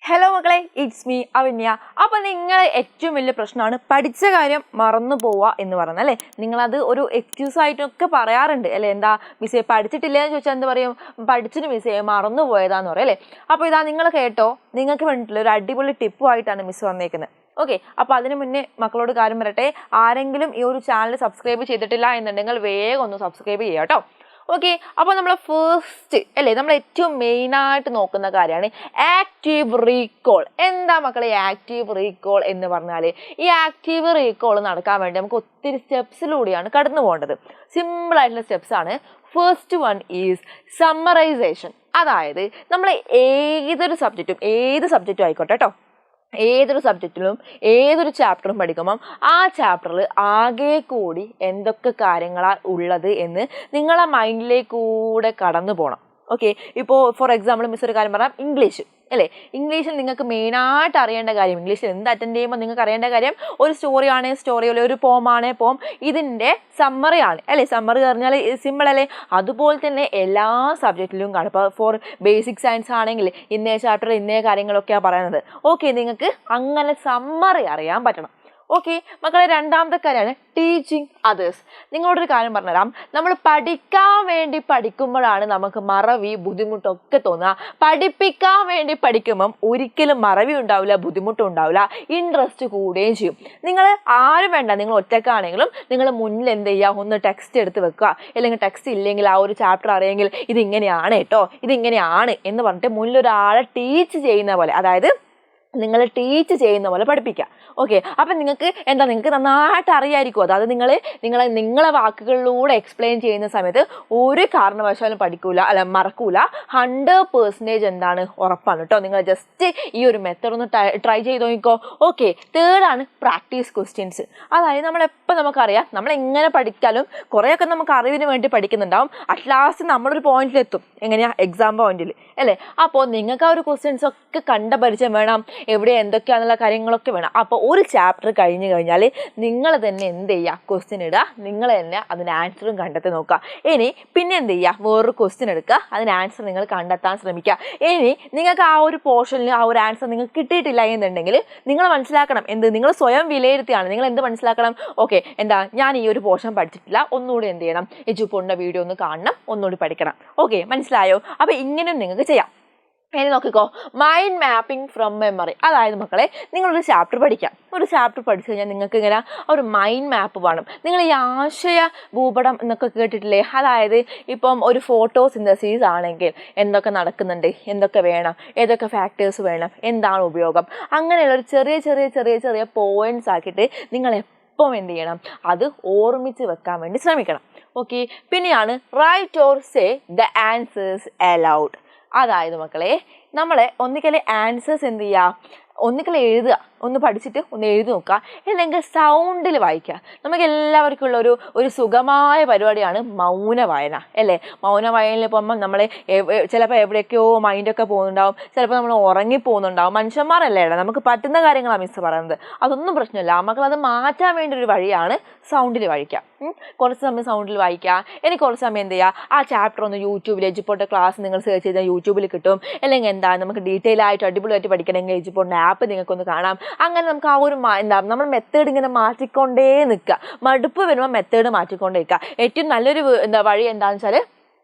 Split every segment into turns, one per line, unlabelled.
Hello മക്കളെ, it's me Avinya. അപ്പോൾ നിങ്ങളെ ഏറ്റവും വലിയ പ്രശ്നമാണ് പഠിച്ച കാര്യം മറന്നു പോവുക എന്ന് പറയുന്നത് അല്ലേ. നിങ്ങളത് ഒരു എക്സ്ക്യൂസ് ആയിട്ടൊക്കെ പറയാറുണ്ട് അല്ലേ. എന്താ മിസ്സേ പഠിച്ചിട്ടില്ല എന്ന് ചോദിച്ചാൽ എന്ത് പറയും? പഠിച്ചിട്ട് മിസ്സേ മറന്നു പോയതാന്ന് പറയും അല്ലേ. അപ്പോൾ ഇതാ നിങ്ങൾ കേട്ടോ, നിങ്ങൾക്ക് വേണ്ടിയിട്ടുള്ള ഒരു അടിപൊളി ടിപ്പുമായിട്ടാണ് മിസ് വന്നേക്കുന്നത്. ഓക്കെ, അപ്പോൾ അതിന് മുന്നേ മക്കളോട് കാര്യം പറയട്ടെ, ആരെങ്കിലും ഈ ഒരു ചാനൽ സബ്സ്ക്രൈബ് ചെയ്തിട്ടില്ല എന്നുണ്ടെങ്കിൽ വേഗം ഒന്ന് സബ്സ്ക്രൈബ് ചെയ്യുക കേട്ടോ. ഓക്കെ, അപ്പോൾ നമ്മൾ ഫസ്റ്റ് അല്ലേ, നമ്മൾ ഏറ്റവും മെയിനായിട്ട് നോക്കുന്ന കാര്യമാണ് ആക്റ്റീവ് റീകോൾ. എന്താ മക്കളെ ആക്റ്റീവ് റീകോൾ എന്ന് പറഞ്ഞാൽ? ഈ ആക്റ്റീവ് റീകോൾ നടക്കാൻ വേണ്ടി നമുക്ക് ഒത്തിരി സ്റ്റെപ്സിലൂടെയാണ് കടന്നു പോകേണ്ടത്. സിമ്പിൾ ആയിട്ടുള്ള സ്റ്റെപ്സ് ആണ്. First one is summarisation. അതായത് നമ്മൾ ഏത് സബ്ജക്റ്റും ആയിക്കോട്ടെ കേട്ടോ, ഏതൊരു സബ്ജക്റ്റിലും ഏതൊരു ചാപ്റ്ററും പഠിക്കുമ്പം ആ ചാപ്റ്ററിൽ ആകെ കൂടി എന്തൊക്കെ കാര്യങ്ങളാണ് ഉള്ളത് എന്ന് നിങ്ങളെ മൈൻഡിലേക്കൂടെ കടന്നു പോകണം. ഓക്കെ, ഇപ്പോൾ ഫോർ എക്സാമ്പിൾ മിസ് ഒരു കാര്യം പറയാം, ഇംഗ്ലീഷ് അല്ലേ. ഇംഗ്ലീഷിൽ നിങ്ങൾക്ക് മെയിനായിട്ട് അറിയേണ്ട കാര്യം, ഇംഗ്ലീഷിൽ എന്ത് അറ്റൻഡ് ചെയ്യുമ്പോൾ നിങ്ങൾക്ക് അറിയേണ്ട കാര്യം, ഒരു സ്റ്റോറിയാണ് സ്റ്റോറി, ഒരു പോമാണ് പോം, ഇതിൻ്റെ സമ്മറിയാണ് അല്ലേ. സമ്മറി പറഞ്ഞാൽ സിമ്പിൾ അല്ലേ. അതുപോലെ തന്നെ എല്ലാ സബ്ജക്റ്റിലും കാണും. ഇപ്പോൾ ഫോർ ബേസിക് സയൻസ് ആണെങ്കിൽ ഇന്നേ ചാപ്റ്ററിൽ ഇന്നേ കാര്യങ്ങളൊക്കെയാണ് പറയുന്നത്. ഓക്കെ, നിങ്ങൾക്ക് അങ്ങനെ സമ്മറി അറിയാൻ പറ്റണം. ഓക്കെ മക്കളെ, രണ്ടാമത്തെ കാര്യമാണ് ടീച്ചിങ് അതേഴ്സ്. നിങ്ങളോടൊരു കാര്യം പറഞ്ഞുതരാം. നമ്മൾ പഠിക്കാൻ വേണ്ടി പഠിക്കുമ്പോഴാണ് നമുക്ക് മറവി ബുദ്ധിമുട്ടൊക്കെ തോന്നുക. പഠിപ്പിക്കാൻ വേണ്ടി പഠിക്കുമ്പം ഒരിക്കലും മറവി ഉണ്ടാവില്ല, ബുദ്ധിമുട്ടും ഉണ്ടാവില്ല, ഇൻട്രസ്റ്റ് കൂടുകയും ചെയ്യും. നിങ്ങൾ ആരും വേണ്ട, നിങ്ങൾ ഒറ്റക്കാണെങ്കിലും നിങ്ങൾ മുന്നിൽ എന്ത് ചെയ്യുക, ഒന്ന് ടെക്സ്റ്റ് എടുത്ത് വെക്കുക. അല്ലെങ്കിൽ ടെക്സ്റ്റ് ഇല്ലെങ്കിൽ ആ ഒരു ചാപ്റ്റർ അറിയെങ്കിൽ ഇതിങ്ങനെയാണ് കേട്ടോ, ഇതിങ്ങനെയാണ് എന്ന് പറഞ്ഞിട്ട് മുന്നിലൊരാളെ ടീച്ച് ചെയ്യുന്ന പോലെ, അതായത് നിങ്ങൾ ടീച്ച് ചെയ്യുന്ന പോലെ പഠിപ്പിക്കുക. ഓക്കെ, അപ്പം നിങ്ങൾക്ക് നന്നായിട്ട് അറിയാമായിരിക്കും. അത് നിങ്ങളെ വാക്കുകളിലൂടെ എക്സ്പ്ലെയിൻ ചെയ്യുന്ന സമയത്ത് ഒരു കാരണവശാലും മറക്കൂല. 100% എന്താണ് ഉറപ്പാണ് കേട്ടോ. നിങ്ങൾ ജസ്റ്റ് ഈ ഒരു മെത്തേഡ് ഒന്ന് ട്രൈ ചെയ്ത് നോക്കിക്കോ. ഓക്കെ, തേർഡാണ് പ്രാക്ടീസ് ക്വസ്റ്റ്യൻസ്. അതായത് നമുക്കറിയാം, നമ്മൾ എങ്ങനെ പഠിച്ചാലും കുറേയൊക്കെ നമുക്ക് അറിവിന് വേണ്ടി പഠിക്കുന്നുണ്ടാവും. അറ്റ് ലാസ്റ്റ് നമ്മളൊരു പോയിന്റിലെത്തും. എങ്ങനെയാണ്? എക്സാം പോയിന്റിൽ അല്ലേ. അപ്പോൾ നിങ്ങൾക്ക് ആ ഒരു ക്വസ്റ്റ്യൻസ് ഒക്കെ കണ്ട പരിചയം വേണം, എവിടെ എന്തൊക്കെയാണെന്നുള്ള കാര്യങ്ങളൊക്കെ വേണം. അപ്പോൾ ഒരു ചാപ്റ്റർ കഴിഞ്ഞ് കഴിഞ്ഞാൽ നിങ്ങൾ തന്നെ എന്ത് ചെയ്യുക, ക്വസ്റ്റ്യൻ ഇടുക, നിങ്ങൾ തന്നെ അതിന് ആൻസറും കണ്ടെത്തി നോക്കുക. ഇനി പിന്നെ എന്ത് ചെയ്യുക, വേറൊരു ക്വസ്റ്റ്യൻ എടുക്കുക, അതിന് ആൻസർ നിങ്ങൾ കണ്ടെത്താൻ ശ്രമിക്കുക. ഇനി നിങ്ങൾക്ക് ആ ഒരു പോർഷനിൽ ആ ഒരു ആൻസർ നിങ്ങൾക്ക് കിട്ടിയിട്ടില്ല എന്നുണ്ടെങ്കിൽ നിങ്ങൾ മനസ്സിലാക്കണം, നിങ്ങൾ സ്വയം വിലയിരുത്തിയാണ്. നിങ്ങൾ എന്ത് മനസ്സിലാക്കണം? ഓക്കെ, ഞാൻ ഈ ഒരു പോർഷൻ പഠിച്ചിട്ടില്ല, ഒന്നുകൂടി എന്ത് ചെയ്യണം, എജുപോണിൻ്റെ വീഡിയോ ഒന്ന് കാണണം, ഒന്നുകൂടി പഠിക്കണം. ഓക്കെ, മനസ്സിലായോ? അപ്പോൾ ഇങ്ങനെയും നിങ്ങൾക്ക് ചെയ്യാം. ഇനി നോക്കിക്കോ, മൈൻഡ് മാപ്പിംഗ് ഫ്രം മെമ്മറി. അതായത് മക്കളെ, നിങ്ങളൊരു ചാപ്റ്റർ പഠിക്കാം. ഒരു ചാപ്റ്റർ പഠിച്ചു കഴിഞ്ഞാൽ നിങ്ങൾക്ക് ഇങ്ങനെ ഒരു മൈൻഡ് മാപ്പ് വേണം. നിങ്ങൾ ഈ ആശയ ഭൂപടം എന്നൊക്കെ കേട്ടിട്ടില്ലേ? അതായത് ഇപ്പം ഒരു ഫോട്ടോ സിന്തസിസ് ആണെങ്കിൽ എന്തൊക്കെ നടക്കുന്നുണ്ട്, എന്തൊക്കെ വേണം, ഏതൊക്കെ ഫാക്ടേഴ്സ് വേണം, എന്താണ് ഉപയോഗം, അങ്ങനെയുള്ള ഒരു ചെറിയ പോയിന്റ്സ് ആക്കിയിട്ട് നിങ്ങൾ എപ്പം എന്ത് ചെയ്യണം, അത് ഓർമ്മിച്ച് വെക്കാൻ വേണ്ടി ശ്രമിക്കണം. ഓക്കെ, പിന്നെയാണ് right or say the answers allowed. അതായത് മക്കളെ, നമ്മളെ ഒന്നിക്കൽ ആൻസേഴ്സ് എന്ത് ചെയ്യുക, ഒന്നിക്കൽ എഴുതുക, ഒന്ന് പഠിച്ചിട്ട് ഒന്ന് എഴുതി നോക്കുക, അല്ലെങ്കിൽ സൗണ്ടിൽ വായിക്കുക. നമുക്ക് എല്ലാവർക്കും ഉള്ള ഒരു സുഖമായ പരിപാടിയാണ് മൗന വായന അല്ലേ. മൗന വായനയിൽ പോകുമ്പോൾ നമ്മൾ ചിലപ്പോൾ എവിടെയൊക്കെയോ മൈൻഡൊക്കെ പോകുന്നുണ്ടാവും, ചിലപ്പോൾ നമ്മൾ ഉറങ്ങിപ്പോകുന്നുണ്ടാവും. മനുഷ്യന്മാരല്ലേ, നമുക്ക് പറ്റുന്ന കാര്യങ്ങളാണ് മിസ് പറയുന്നത്, അതൊന്നും പ്രശ്നമില്ല. മക്കളത് മാറ്റാൻ വേണ്ടി ഒരു വഴിയാണ് സൗണ്ടിൽ വായിക്കുക. കുറച്ച് സമയം സൗണ്ടിൽ വായിക്കുക. ഇനി കുറച്ച് സമയം എന്ത് ചെയ്യുക, ആ ചാപ്റ്റർ ഒന്ന് യൂട്യൂബിൽ എജുപോണിൻ്റെ ക്ലാസ് നിങ്ങൾ സെർച്ച് ചെയ്താൽ യൂട്യൂബിൽ കിട്ടും. അല്ലെങ്കിൽ നമുക്ക് ഡീറ്റെയിൽ ആയിട്ട് അടിപൊളിയായിട്ട് പഠിക്കണമെങ്കിൽ എജുപോണിൻ്റെ ആപ്പ് നിങ്ങൾക്കൊന്ന് കാണാം. അങ്ങനെ നമുക്ക് ആ ഒരു നമ്മൾ മെത്തേഡ് ഇങ്ങനെ മാറ്റിക്കൊണ്ടേ നിൽക്കുക. മടുപ്പ് വരുമ്പോൾ മെത്തേഡ് മാറ്റിക്കൊണ്ടേ നിൽക്കുക. ഏറ്റവും നല്ലൊരു വഴി എന്താണെന്ന് വെച്ചാൽ,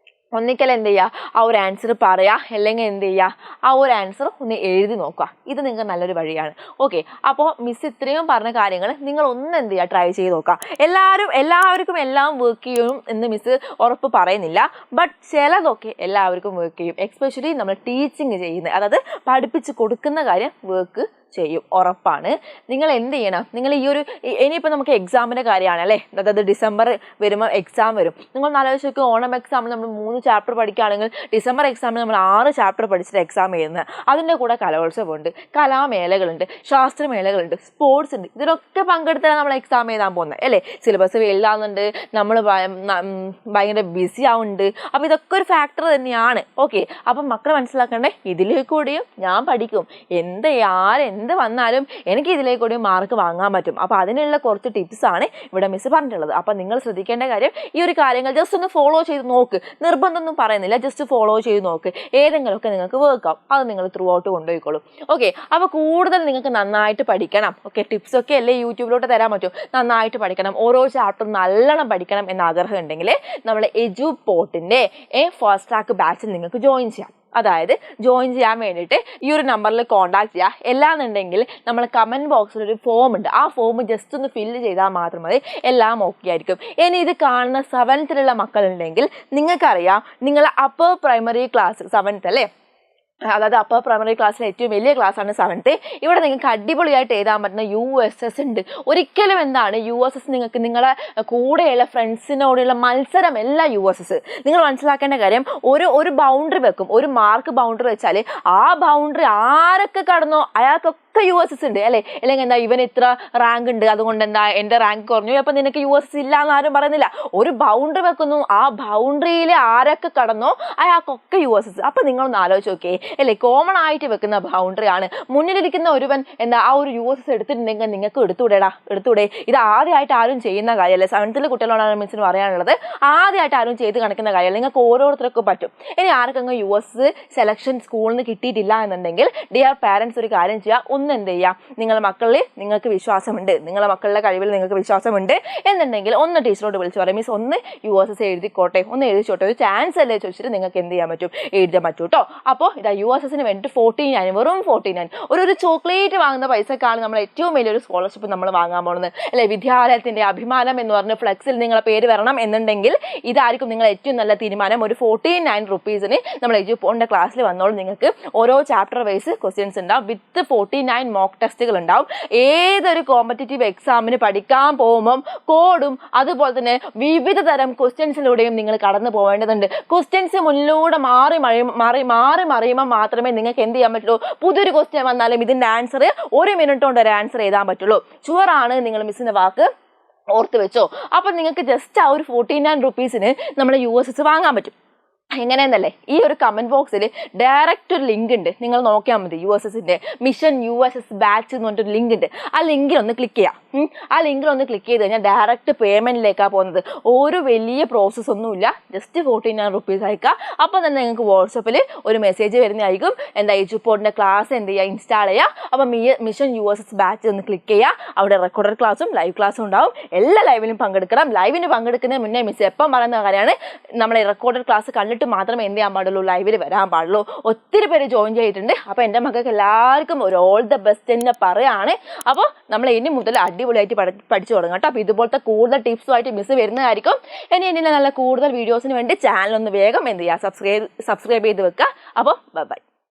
ഒന്നിക്കൽ എന്ത് ചെയ്യുക, ആ ഒരു ആൻസർ പറയുക, അല്ലെങ്കിൽ എന്ത് ചെയ്യുക, ആ ഒരു ആൻസർ ഒന്ന് എഴുതി നോക്കുക. ഇത് നിങ്ങൾക്ക് നല്ലൊരു വഴിയാണ്. ഓക്കെ, അപ്പോൾ മിസ് ഇത്രയും പറഞ്ഞ കാര്യങ്ങൾ നിങ്ങൾ ഒന്ന് എന്ത് ചെയ്യുക, ട്രൈ ചെയ്ത് നോക്കുക. എല്ലാവർക്കും എല്ലാം വർക്ക് ചെയ്യും എന്ന് മിസ് ഉറപ്പ് പറയുന്നില്ല, ബട്ട് ചിലതൊക്കെ എല്ലാവർക്കും വർക്ക് ചെയ്യും. എസ്പെഷ്യലി നമ്മൾ ടീച്ചിങ് ചെയ്യുന്നത്, അതായത് പഠിപ്പിച്ച് കൊടുക്കുന്ന കാര്യം വർക്ക് ചെയ്യും, ഉറപ്പാണ്. നിങ്ങൾ എന്ത് ചെയ്യണം, നിങ്ങൾ ഇനിയിപ്പോൾ നമുക്ക് എക്സാമിൻ്റെ കാര്യമാണ് അല്ലേ. അതായത് ഡിസംബർ വരുമ്പോൾ എക്സാം വരും. നിങ്ങൾ ആലോചിച്ച് ഓണം എക്സാമിൽ നമ്മൾ 3 ചാപ്റ്റർ പഠിക്കുകയാണെങ്കിൽ ഡിസംബർ എക്സാമിൽ നമ്മൾ 6 ചാപ്റ്റർ പഠിച്ചിട്ട് എക്സാം എഴുതുന്നത്. അതിൻ്റെ കൂടെ കലോത്സവമുണ്ട്, കലാമേളകളുണ്ട്, ശാസ്ത്രമേളകളുണ്ട്, സ്പോർട്സ് ഉണ്ട്. ഇതിലൊക്കെ പങ്കെടുത്താണ് നമ്മൾ എക്സാം എഴുതാൻ പോകുന്നത് അല്ലേ. സിലബസ് വലുതാകുന്നുണ്ട്, നമ്മൾ ഭയങ്കര ബിസി ആവുന്നുണ്ട്. അപ്പോൾ ഇതൊക്കെ ഒരു ഫാക്ടർ തന്നെയാണ്. ഓക്കെ, അപ്പം മക്കൾ മനസ്സിലാക്കണ്ടേ, ഇതിൽ കൂടിയും ഞാൻ പഠിക്കും, ആരെന്ത് എന്ത് വന്നാലും എനിക്ക് ഇതിലേക്ക് കൂടി മാർക്ക് വാങ്ങാൻ പറ്റും. അപ്പോൾ അതിനുള്ള കുറച്ച് ടിപ്സാണ് ഇവിടെ മിസ് പറഞ്ഞിട്ടുള്ളത്. അപ്പോൾ നിങ്ങൾ ശ്രദ്ധിക്കേണ്ട കാര്യം ഈ ഒരു കാര്യങ്ങൾ ജസ്റ്റ് ഒന്ന് ഫോളോ ചെയ്ത് നോക്ക്. നിർബന്ധമൊന്നും പറയുന്നില്ല, ജസ്റ്റ് ഫോളോ ചെയ്ത് നോക്ക്. ഏതെങ്കിലുമൊക്കെ നിങ്ങൾക്ക് വർക്കാവും, അത് നിങ്ങൾ ത്രൂ ഔട്ട് കൊണ്ടുപോയിക്കോളും. ഓക്കെ, അപ്പോൾ കൂടുതൽ നിങ്ങൾക്ക് നന്നായിട്ട് പഠിക്കണം. ഓക്കെ, ടിപ്സൊക്കെ അല്ലേ യൂട്യൂബിലോട്ട് തരാൻ പറ്റും. നന്നായിട്ട് പഠിക്കണം, ഓരോ ചാപ്റ്റർ നല്ലോണം പഠിക്കണം എന്ന ആഗ്രഹം ഉണ്ടെങ്കിൽ നമ്മൾ എജുപോർട്ടിൻ്റെ ഫസ്റ്റ് ട്രാക്ക് ബാച്ചിൽ നിങ്ങൾക്ക് ജോയിൻ ചെയ്യാം. അതായത് ജോയിൻ ചെയ്യാൻ വേണ്ടിയിട്ട് ഈ ഒരു നമ്പറിൽ കോൺടാക്ട് ചെയ്യുക. എല്ലാന്നുണ്ടെങ്കിൽ നമ്മൾ കമൻറ്റ് ബോക്സിൽ ഒരു ഫോം ഉണ്ട്, ആ ഫോം ജസ്റ്റ് ഒന്ന് ഫില്ല് ചെയ്താൽ മാത്രം മതി, എല്ലാം ഓക്കെ ആയിരിക്കും. ഇനി ഇത് കാണുന്ന 7th മക്കളുണ്ടെങ്കിൽ നിങ്ങൾക്കറിയാം, നിങ്ങൾ അപ്പർ പ്രൈമറി ക്ലാസ് 7th അല്ലേ, അതായത് അപ്പർ പ്രൈമറി ക്ലാസ്സിലെ ഏറ്റവും വലിയ ക്ലാസ്സാണ് 7th. ഇവിടെ നിങ്ങൾക്ക് അടിപൊളിയായിട്ട് എഴുതാൻ പറ്റുന്ന USS ഉണ്ട്. ഒരിക്കലും എന്താണ് USS നിങ്ങൾക്ക് നിങ്ങളുടെ കൂടെയുള്ള ഫ്രണ്ട്സിനോടുള്ള മത്സരമല്ല USS. നിങ്ങൾ മനസ്സിലാക്കേണ്ട കാര്യം, ഒരു ബൗണ്ടറി വെക്കും, ഒരു മാർക്ക് ബൗണ്ടറി വെച്ചാൽ ആ ബൗണ്ടറി ആരൊക്കെ കടന്നോ അയാൾക്കൊക്കെ USS ഉണ്ട് അല്ലേ. അല്ലെങ്കിൽ എന്താ ഇവൻ ഇത്ര റാങ്ക് ഉണ്ട് അതുകൊണ്ട് എന്താ എൻ്റെ റാങ്ക് കുറഞ്ഞു, അപ്പം നിനക്ക് USS ഇല്ല എന്ന് ആരും പറയുന്നില്ല. ഒരു ബൗണ്ടറി വെക്കുന്നു, ആ ബൗണ്ടറിയിൽ ആരൊക്കെ കടന്നോ അയാൾക്കൊക്കെ USS. അപ്പം നിങ്ങളൊന്ന് ആലോചിച്ച് നോക്കിയേ അല്ലേ, കോമൺ ആയിട്ട് വെക്കുന്ന ബൗണ്ടറി ആണ്. മുന്നിലിരിക്കുന്ന ഒരുവൻ എന്താ ആ ഒരു USS എടുത്തിട്ടുണ്ടെങ്കിൽ നിങ്ങൾക്ക് എടുത്തൂടെ. ഇത് ആദ്യമായിട്ട് ആരും ചെയ്യുന്ന കാര്യമല്ല. 7th കുട്ടികളോടാണ് മിസ്സിന് പറയാനുള്ളത്, ആദ്യമായിട്ട് ആരും ചെയ്ത് കാണിക്കുന്ന കാര്യമല്ല, നിങ്ങൾക്ക് ഓരോരുത്തർക്കും പറ്റും. ഇനി ആർക്കെങ്കിലും USS സെലക്ഷൻ സ്കൂളിൽ നിന്ന് കിട്ടിയിട്ടില്ല എന്നുണ്ടെങ്കിൽ ഡിയർ പാരൻസ് ഒരു കാര്യം ചെയ്യുക, ഒന്ന് എന്ത് ചെയ്യുക, നിങ്ങളുടെ മക്കളിൽ നിങ്ങൾക്ക് വിശ്വാസമുണ്ട്, നിങ്ങളുടെ മക്കളുടെ കഴിവിൽ നിങ്ങൾക്ക് വിശ്വാസമുണ്ട് എന്നുണ്ടെങ്കിൽ ഒന്ന് ടീച്ചറോട് വിളിച്ച് പറയും, മിസ് ഒന്ന് USS എഴുതിക്കോട്ടെ, ഒന്ന് എഴുതിച്ചോട്ടെ, ഒരു ചാൻസ് അല്ലേ ചോദിച്ചിട്ട് നിങ്ങൾക്ക് എന്ത് ചെയ്യാൻ പറ്റും, എഴുതാൻ പറ്റും കേട്ടോ. അപ്പോൾ ഇതാ USSന് വേണ്ടിയിട്ട് 49, വെറും 49, ഒരു ചോക്ലേറ്റ് വാങ്ങുന്ന പൈസക്കാണ് നമ്മൾ ഏറ്റവും വലിയൊരു സ്കോളർഷിപ്പ് നമ്മൾ വാങ്ങാൻ പോകുന്നത് അല്ലെ. വിദ്യാലയത്തിൻ്റെ അഭിമാനം എന്ന് പറഞ്ഞ ഫ്ലെക്സിൽ നിങ്ങളെ പേര് വരണം എന്നുണ്ടെങ്കിൽ ഇതായിരിക്കും നിങ്ങൾ ഏറ്റവും നല്ല തീരുമാനം. ഒരു 49 rupeesന് നമ്മൾ എജുപോണിൻ്റെ ക്ലാസ്സിൽ വന്നോളും. നിങ്ങൾക്ക് ഓരോ ചാപ്റ്റർ വൈസ് ക്വസ്റ്റ്യൻസ് ഉണ്ടാവും, വിത്ത് 49 മോക്ക് ടെസ്റ്റുകൾ ഉണ്ടാവും. ഏതൊരു കോമ്പറ്റേറ്റീവ് എക്സാമിന് പഠിക്കാൻ പോകുമ്പം കോഡും അതുപോലെ തന്നെ വിവിധ തരം ക്വസ്റ്റ്യൻസിലൂടെയും നിങ്ങൾ കടന്നു പോകേണ്ടതുണ്ട്. ക്വസ്റ്റ്യൻസ് മുന്നിലൂടെ മാറി മറിയുമ്പോൾ മാത്രമേ നിങ്ങൾക്ക് എന്ത് ചെയ്യാൻ പറ്റുള്ളൂ, പുതിയൊരു ക്വസ്റ്റ്യൻ വന്നാലും ഇതിൻ്റെ ആൻസർ 1 മിനിറ്റ് കൊണ്ട് ഒരു ആൻസർ എഴുതാൻ പറ്റുള്ളൂ. ഷുവറാണ്, നിങ്ങൾ മിസ്സിൻ്റെ വാക്ക് ഓർത്ത് വെച്ചോ. അപ്പം നിങ്ങൾക്ക് ജസ്റ്റ് ആ ഒരു 49 rupeesന് നമ്മൾ USS വാങ്ങാൻ പറ്റും. എങ്ങനെയെന്നല്ലേ, ഈ ഒരു കമൻറ്റ് ബോക്സിൽ ഡയറക്റ്റ് ഒരു ലിങ്ക് ഉണ്ട്, നിങ്ങൾ നോക്കിയാൽ മതി. USSൻ്റെ മിഷൻ USS ബാച്ച് എന്ന് പറഞ്ഞിട്ടൊരു ലിങ്ക് ഉണ്ട്, ആ ലിങ്കിലൊന്ന് ക്ലിക്ക് ചെയ്യാം. ആ ലിങ്കിലൊന്ന് ക്ലിക്ക് ചെയ്ത് കഴിഞ്ഞാൽ ഡയറക്റ്റ് പേയ്മെൻറ്റിലേക്കാണ് പോകുന്നത്. ഒരു വലിയ പ്രോസസ്സ് ഒന്നുമില്ല, ജസ്റ്റ് 49 rupees അയക്കുക. അപ്പം തന്നെ നിങ്ങൾക്ക് വാട്സപ്പിൽ ഒരു മെസ്സേജ് വരുന്നതായിരിക്കും, എന്താ എജുപോർട്ടിൻ്റെ ക്ലാസ് എന്ത് ചെയ്യുക, ഇൻസ്റ്റാൾ ചെയ്യുക. അപ്പം മിഷൻ USS ബാച്ച് ഒന്ന് ക്ലിക്ക് ചെയ്യുക, അവിടെ റെക്കോർഡഡ് ക്ലാസ്സും ലൈവ് ക്ലാസ്സും ഉണ്ടാവും. എല്ലാ ലൈവിലും പങ്കെടുക്കണം. ലൈവിന് പങ്കെടുക്കുന്നതിന് മുന്നേ മിസ് എപ്പം പറയുന്ന കാര്യമാണ്, നമ്മളെ റെക്കോർഡഡ് ക്ലാസ് കണ്ടിട്ട് മാത്രമേ എന്ത് ചെയ്യാൻ പാടുള്ളൂ, ലൈവിൽ വരാൻ പാടുള്ളൂ. ഒത്തിരി പേര് ജോയിൻ ചെയ്തിട്ടുണ്ട്. അപ്പോൾ എൻ്റെ മക്കൾക്ക് എല്ലാവർക്കും ഒരു ഓൾ ദ ബെസ്റ്റ് എന്ന് പറയാണ്. അപ്പോൾ നമ്മൾ ഇനി മുതൽ അടിപൊളിയായിട്ട് പഠിച്ചു തുടങ്ങാം കേട്ടോ. അപ്പോൾ ഇതുപോലത്തെ കൂടുതൽ ടിപ്സുമായിട്ട് മിസ് വരുന്നതായിരിക്കും. ഇനി നല്ല കൂടുതൽ വീഡിയോസിന് വേണ്ടി ചാനൽ ഒന്ന് വേഗം എന്ത് ചെയ്യുക, സബ്സ്ക്രൈബ് ചെയ്ത് വെക്കുക. അപ്പോൾ ബൈ.